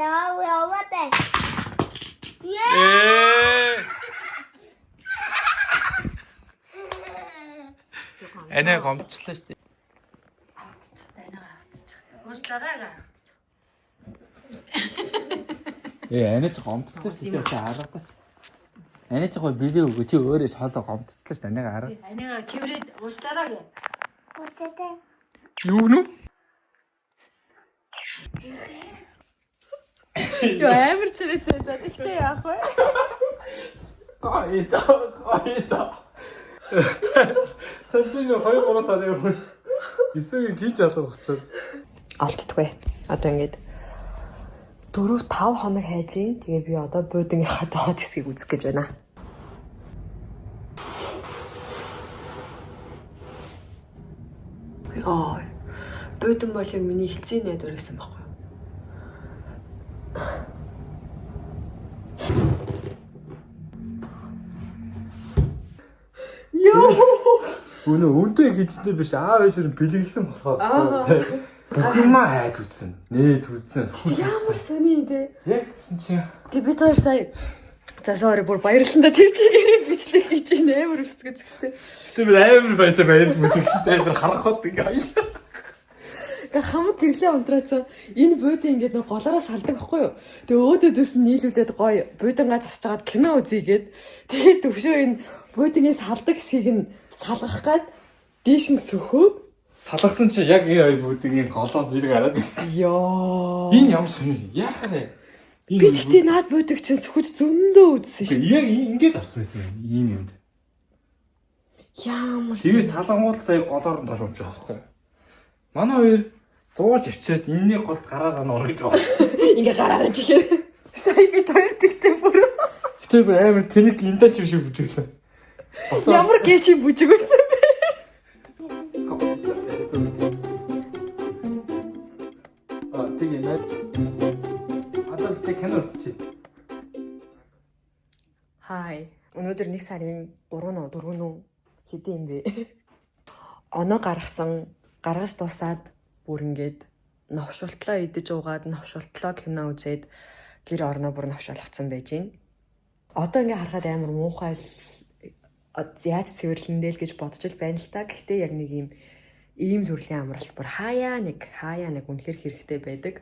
яваад. Анаа гомцлоо шүү дээ. Уушлаараа. Анаа ч гомцлоо шүү дээ. Харагдаж. Анаа ч гоо бэлээ өгөө чи өөрөө шоолоо гомцлоо шүү дээ. Анаа хараа. Анаа киврээд уушлаараа гэ. Юу гэнэ? Юу амар цэвэтэй за тэгтээ яах вэ? Гайда. Санчины 2-3 сарын өмнө 9-ийн гीच алга болчиход Олддгүй. Одоо ингээд 4-5 хоног хайж ийн. Тэгээ би одоо буудингийнхаа доод хэсгийг үзэх гэж байна. Яа. Буудин бол яг миний эцсийн найдвар гэсэн байхгүй юу? өнөө үнтэй гिचтэй биш аав ээжээр бэлгэлсэн болохоор тийм бүх юм хайд үзсэн. Нээд үзсэн. Ямар сони те. Яг гэсэн чинь Тэгээ бид хоёр сая за sorry бүр баярлалаа тэр чигээрээ бичлэг хийж ийн амар өсгөө зэгтэй. гэтээ би амар баясаа баярлж мөчөлсөй амар харахад ингээ. Гэ хамаг гэрлээ унтраацсан. Энэ буудын ингээд нэг голоороо салдаг байхгүй юу? Тэгээ өөдөөс нь нийлүүлээд гоё буудангаа засаж агаад кино үзьгээд тэгээд төвшөө энэ буудын салдаг хэсгийг нь салгах гад дээш нь сөхөөд Салгасан чи яг энэ хоёр бүдгийн голоос ирэг хараад ирсэн. ёо. Энэ ямар сони. Яахаа Би тэгтээ наад буудаг чинь сөхөж зөндөө үзсэн шүү дээ. яг ингэж авсан байсан юм юмд. Ямар Тэгээд салангуул сая голоор нь дорвч байгаа байхгүй. Манай хоёр зууж авчиад энэний голд гараараа нур гэж байгаа. ингээ гараараа чихээ. Сая бид хоёр тэгтээ бүр Гэтэ би амар тэнэг индач юм шиг бүжигсэн. ямар гэчи бүжиг байсан бэ? Тэгээ нэ. Одоо би киноос чи. Хай. Өнөөдөр 1 сарын 3 нөө 4 нөө хэдэн юм бэ? Оноо гаргаж дуусаад бүр ингээд новшуултлаа идэж уугаад новшуултлаа кино үзээд гэр орноо бүр новшуулгацсан байж гин. Одоо ингээ харахад амар муухай яаж цэвэрлэндээ л гэж бодож л байна л та. Гэхдээ яг нэг ийм төрлийн амралт бүр хаяа нэг үнэхэр хэрэгтэй байдаг.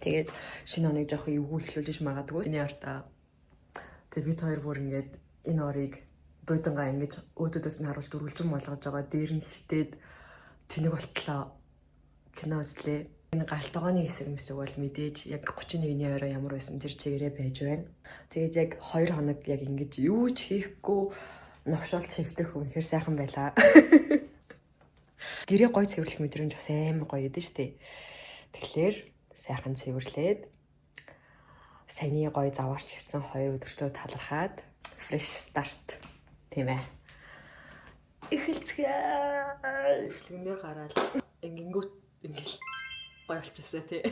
Тэгээд шинэ оныг жоох эвгүй эхлүүлж магадгүй. Эний артаа. Тэгээд бид хоёр бүр ингээд энэ орыг буудангаа ингэж өөдөөс нь харуулж дөрвөлжин болгож байгаа. Дээр нь хитээд тэнэг болтлоо кино үзлээ. Энэ галтгооны хэсэг мэсэг бол мэдээж яг 31-ний орой ямар байсан тэр чигээрээ байж байна. Тэгээд яг 2 хоног яг ингэж юу ч хийхгүй новшуулж хэвдэх үнэхээр сайхан байлаа. Гэрээ гой цэвэрлэх мэдрэмж бас амар гоё идэв штэ. Тэгэхээр сайхан цэвэрлээд саяны гоё заваарч хөвцөн 2 өдөртөө талархаад fresh start тийм ээ. Эхэлцгээ. Эхлэгнээр гараад ингэнгүүт ингээл гоё болчихсон тий.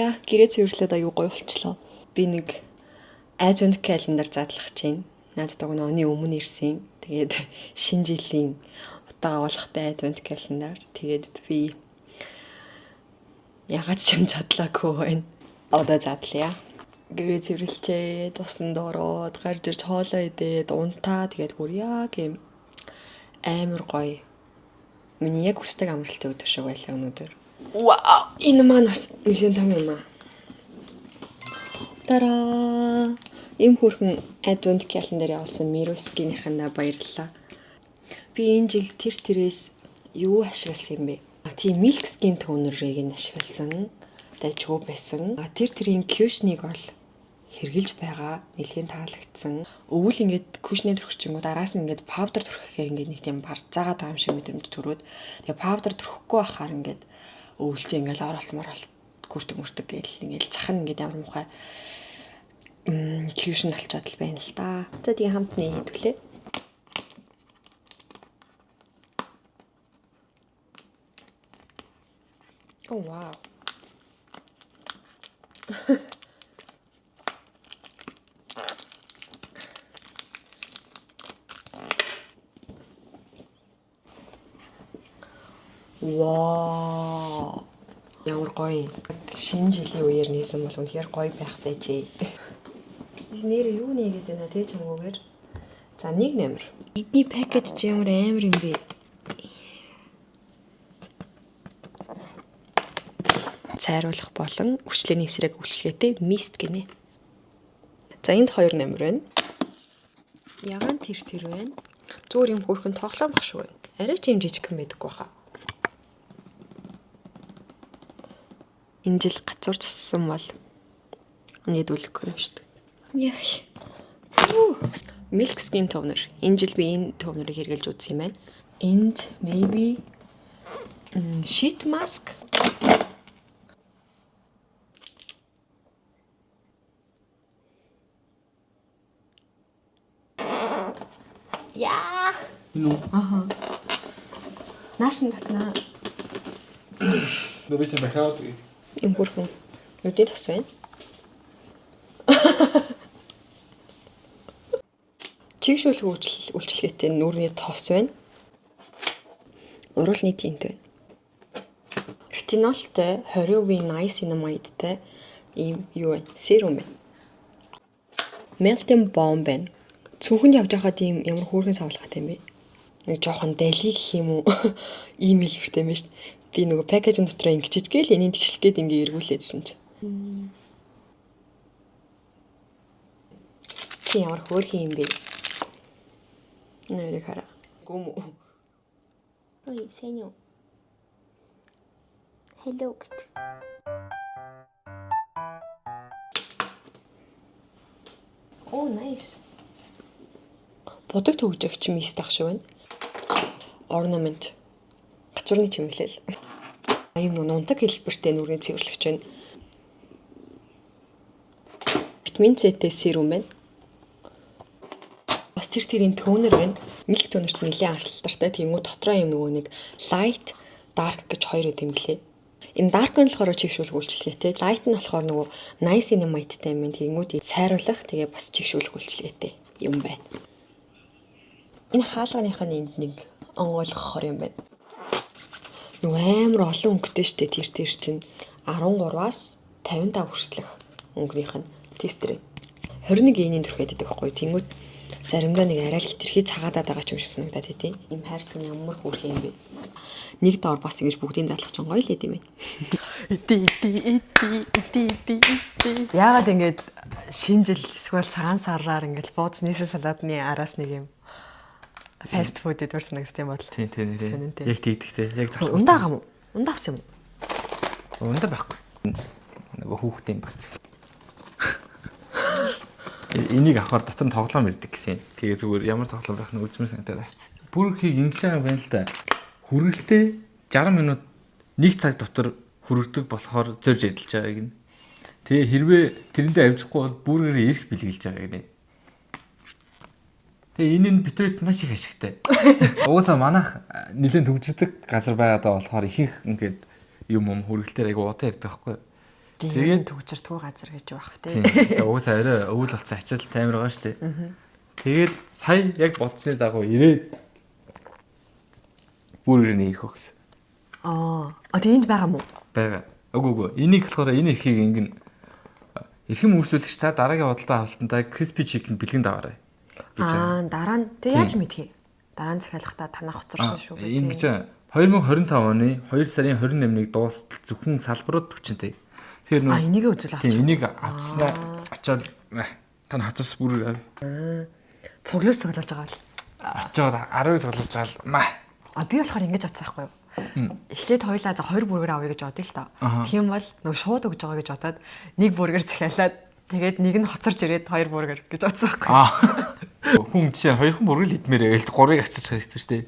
Яа, гэрээ цэвэрлээд аюу гоё болчлоо. Би нэг advent calendar задлах чинь. Надад оны өмнө ирсэн. Тэгээд шинэ жилийн утаа агуулгатай advent calendar. Тэгээд би ягаад ч юм задлаагүй байна. Одоо задлаа. Гэрээ цэвэрлчээд, усан доороод, гарч ирж хоолоо идээд, унтаа тэгээд хүрьяа гэм амар гоё. Миний яг хүсдэг амралтын өдөр шиг байлаа өнөөдөр. Вау! Энэ маань бас нэлээд том юм аа. Тараа! Ийм хүрхэн advent calendar явуулсан Мироскинийхандаа баярлалаа. Би энэ жил тэрээс юу ашигласан юм бэ? Тийм milk skin toner-ыг нь ашигласан. Дайчгүй байсан. Тэрийн кюшнийг бол хэрглэж байгаа. Нэлээд таалагдсан. Өвөл ингээд кюшнээ төрчихөнгөө араас нь ингээд паудер төрөхээр ингээд нэг тийм барцаагаа таам шиг мэдрэмж төрөөд тэгээ паудер төрөхгүй байхаар ингээд өвөлч ингээд оролт гүртэг гээл ингээд цах нь ингээд ямар мухай кюшн алчаад л байна л да. За тэгээ хамтны хийдвүлээ. Oh wow. Wow. Ямар гоё. Шинэ жилийн үеэр нээсэн бол үнэхээр гоё байх байжээ. Нэр юу нэгээд байна те чамгүйгээр. За 1 номер. Эдний пакэж ч ямар амар юм бэ? Цайруулах болон үрчлээний эсрэг үйлчлэгээтэй мист гинэ. За энд 2 номер байна. Ягаан тэр байна. Зүгээр юм хөрхөн тоглоом баг шүү байна. Арай ч юм жижиг юм байдаггүй хаа. Энэ жил гацуурч ассан бол нэгдүүлэхгүй юм шүү дээ. Яа. Milk skin toner. Энэ жил би энэ тонерыг хэрэглэж үзсэн юм байна. Энд maybe sheet mask. Яа. Энэ үү? Аха. Наашин татнаа. Бэбэ чи бахаад. Юм бүрхэн. Нүдний тос байна. Чигшүүлэх үйлчлэгээтэй нүрийн тос байна. Уруулны тинт байна. Ретинолтой 20% niacinamideтай ийм юу байна? Серум байна. Melting balm байна. Цүнхэнд явж байхад ийм ямар хөөрхөн савлгатай юм бэ? Нэг жоохон дали гэх юм уу? Ийм хэлбэртэй юм байна шүү дээ. Би нөгөө пакэжин дотроо ингэж гээл энийг тэгшлгээд ингээ эргүүлээдсэн чи. Чи ямар хөөрхөн юм бэ? Нэрийг хараа. Гүм үү? Ой, сэнё. Hello гэж. Oh, nice. Бодог төгжигч мист ах шиг байна. Ornament. Гацуурны чимэглэл. Ийм нунтаг хэлбэртэй нүрийн цэвэрлэгч байна. Витамин С-тэй серум байна. Бас тэрийн тонер байна. Milk toner ч нэлээд аралдартай. Тиймүү дотроо юм нөгөө нэг light, dark гэж хоёр үт юм гэлээ. Энэ dark нь болохоор чигшүүлэх үйлчлэгээтэй. Light нь болохоор нөгөө niacinamide-тай юм. Тиймүүд сайруулах тэгээ бас чигшүүлэх үйлчлэгээтэй юм байна. Энэ хаалганыхаа энд нэг онгойлгохоор юм байна. Нөгөө амар олон өнгөтэй штэ тэр чинь 13-аас 55 хүртэлх өнгөнийх нь тестэр. 21 ийн төрхөд идэх байхгүй. Тэнгүүд заримдаа нэг арай л хитрхи цагаадаад байгаа ч юм шиг санагдаад хэдий. Им хайрцаг ямар хөөрхөн юм бэ? Нэг доор бас ингэж бүгдийн задлах ч гоё л эд юм байна. Яагаад ингэж шинэ жил эсвэл цагаан сараар ингэж бууз нийсэл салаадны араас нэг юм фаст фуд идвэрсэн гэсэн юм бол. Тийм нэрээ. Яг тэгдэгтэй. Яг залхуу. Ундаа гам уу? Ундаа авсан юм уу? Ундаа байхгүй. Нөгөө хүүхдээ юм багт. Энийг авахар дотор нь тоглоом ирдэг гэсэн. Тэгээ зүгээр ямар тоглоом байх нь үзмэр санагдаад авчихсан. Бүрхийг инглиш байна л да. Хүргэлтээ 60 минут 1 цаг дотор хүрэгдэг болохоор зорж эдэлж байгааг нь. Тэгээ хэрвээ тэрэндээ амжихгүй бол бүргээрээ ирэх бэлгэлж байгааг нь. Тэгээ энэ битрейт маш их ашигтай. Уусаа манайх нэлээд төгждөг газар байгаадаа болохоор ихэнх ингээд юм хүргэлтээр айгу удаа ярьдаг байхгүй. Тэгээд төгжирдгүү газар гэж байх те. Тэгээ уусаа арай өвөл болсон ачаал таймер байгаа шүү дээ. Тэгээд сая яг бодсны дагуу ирээд бүрээр нээх гэсэн. Тэгээ энд байгаа мó? Бага. Үгүй. Энийг болохоор энэ эрхийг ингэн эрхэм үйлчлүүлэгч та дараагийн худалдаа авалтандаа crispy chicken бэлгэнд аваарай. Дараа нь тэг яаж мэдхий? Дараа нь захиалгахдаа танаа хоцорсон шүү гэдэг. Ингэж 2025 оны 2 сарын 28-ыг дуустал зөвхөн салбарууд хүчинтэй. Тэгэхээр нөө Энийг үзүүл авчих. тийм энийг авснаа очоод тань хацаас бүр Цуглуулж байгаа л. очоод 10-ыг цуглуулж байгаа л маа. Би болохоор ингэж бодсон байхгүй юу? Эхлээд хоёлаа за 2 бүргээр авъя гэж бодъё л та. Тийм бол нөгөө шууд өгж байгаа гэж бодоод 1 бүргээр захиалаад тэгээд нэг нь хоцорж ирээд 2 бүргээр гэж бодсон байхгүй юу? Хүн жишээ 2хан бүргэл идмээрээ л 3-ыг ачиж байгаа хэвчээ шүү дээ.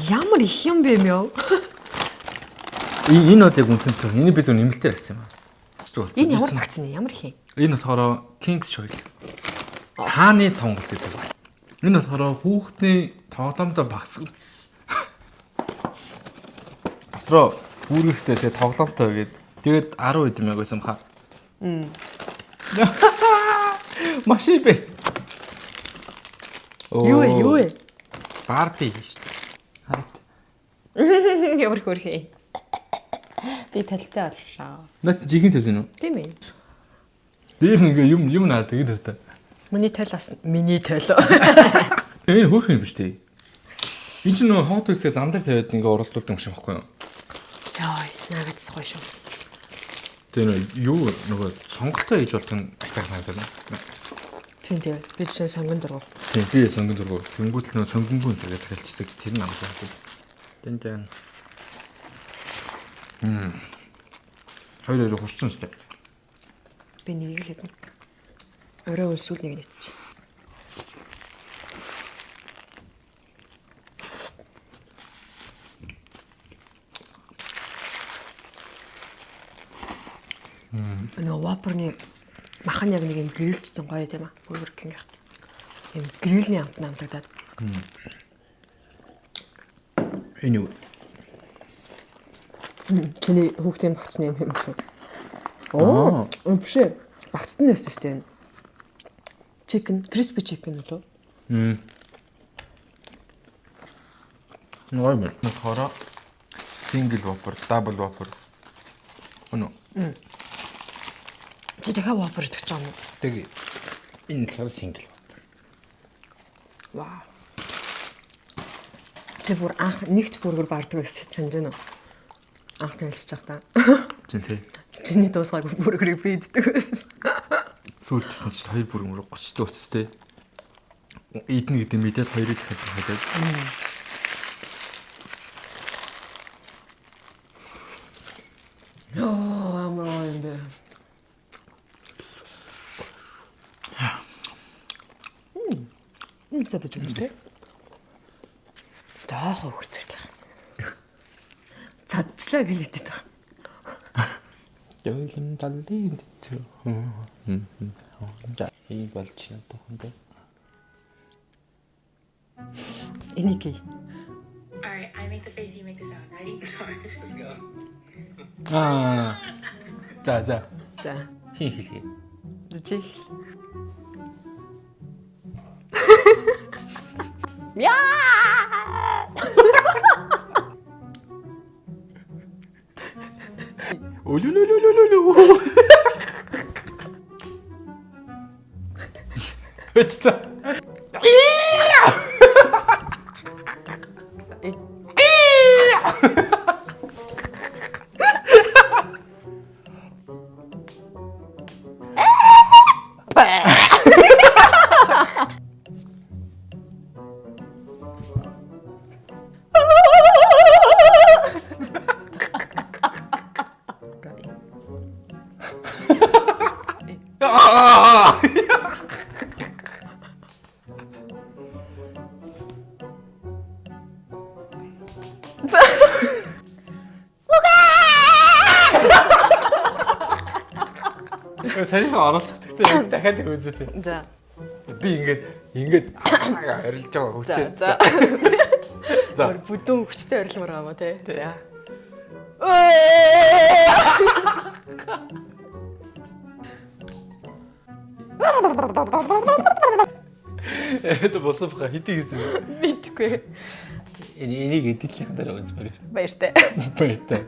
Ямар их юм бэ мё? Энэ удыг үнцэнтэй. Энийг би зөв нэмэлтээр авсан юм аа. Энэ ямар багц нэ? Ямар их юм? Энэ болохоор King's Choice. Хааны сонголт гэдэг байна. Энэ болохоор хүүхдийн тоглоомдоо багц. Дотроо бүрэгтэй тэгээ тоглоомтой гээд тэгээд 10 идэм яг байсан хаа. Машин бэ. Юу вэ? Барби шүү дээ. Хараад. Ямар хөрхий. Би талтай боллоо. Наач жихэн төлөө нү. Тийм ээ. Дээр нэг юм наад тэгээд хараа. Миний тойл бас миний тойл. Энэ хөөх юм биш үү? Энэ ч нөө хот үсгээ замдаа тавиад ингээ уралдуулдаг юм шиг байхгүй юу? Яа, наагадс гоё шүү. Тэгээ юу нөгөө сонголтоо хийж болох нь ахиах надад. Тийм тийм. Би чинь сонгон дургу. Тийм би сонгон дургу. Тэнгүүт л нөгөө сонгонгүй тэгээд хэлцдэг. Тэр нь амжаадаг. Тэн. Хоёр хурцсан шүү дээ. Би нэг л хэдэн. Өөрөө үлсүүл нэг нэтчих. Нөгөө вапорны махан яг нэг юм грилдсэн гоё тийм аа. Burger King. Юм грилний амт намтагдаад. Энэ юу? Чиний хүүхдийн багцны юм шүү. Биш. Багцны нэс шүү дээ. Chicken, crispy chicken үү? Ной мэл. Нохора single whopper, double whopper. Өнөө. Чи дахиад вапор идэх гэж байгаа юм уу? Тэгээ энэ болохоор single. Вау. Чи бүр анх нэгч бүргэр барддаг гэсэн санаж байна уу? Анх танилцж байхдаа. Зинтэй. Чиний дуусгаагүй бүргэрийг би иддэг байсан. Сүүлд ч 2 бүргэн 30 уцтэй. Идэнэ гэдэг мэдээд 2-ыг дахиад хадаад. Амар юм бэ. Энэ сэдэж юм дээ. Таах хурцлаа. Цадчлаа гэлээдээд байгаа. Ёйлм талын тэр. За ий болж надад хүндээ. Энийг. Alright, I make the face, you make the sound. Ready? Let's go. За. За. Хин хэлхий. Жих. Яа! Ололололололо. Өчтө. Саяхан оруулчих гэхдээ дахиад үзүүлээ. За. Би ингээд арилж байгаа хүчээ. За. За. Бүдүүн хүчтэй арилмаар байгаа мó те. За. Это босоо хэдий гэсэн. Мэдгүй. Үгүй. Энийг эдэлхийн дараа үзмээр. Баяртай. Баяртай.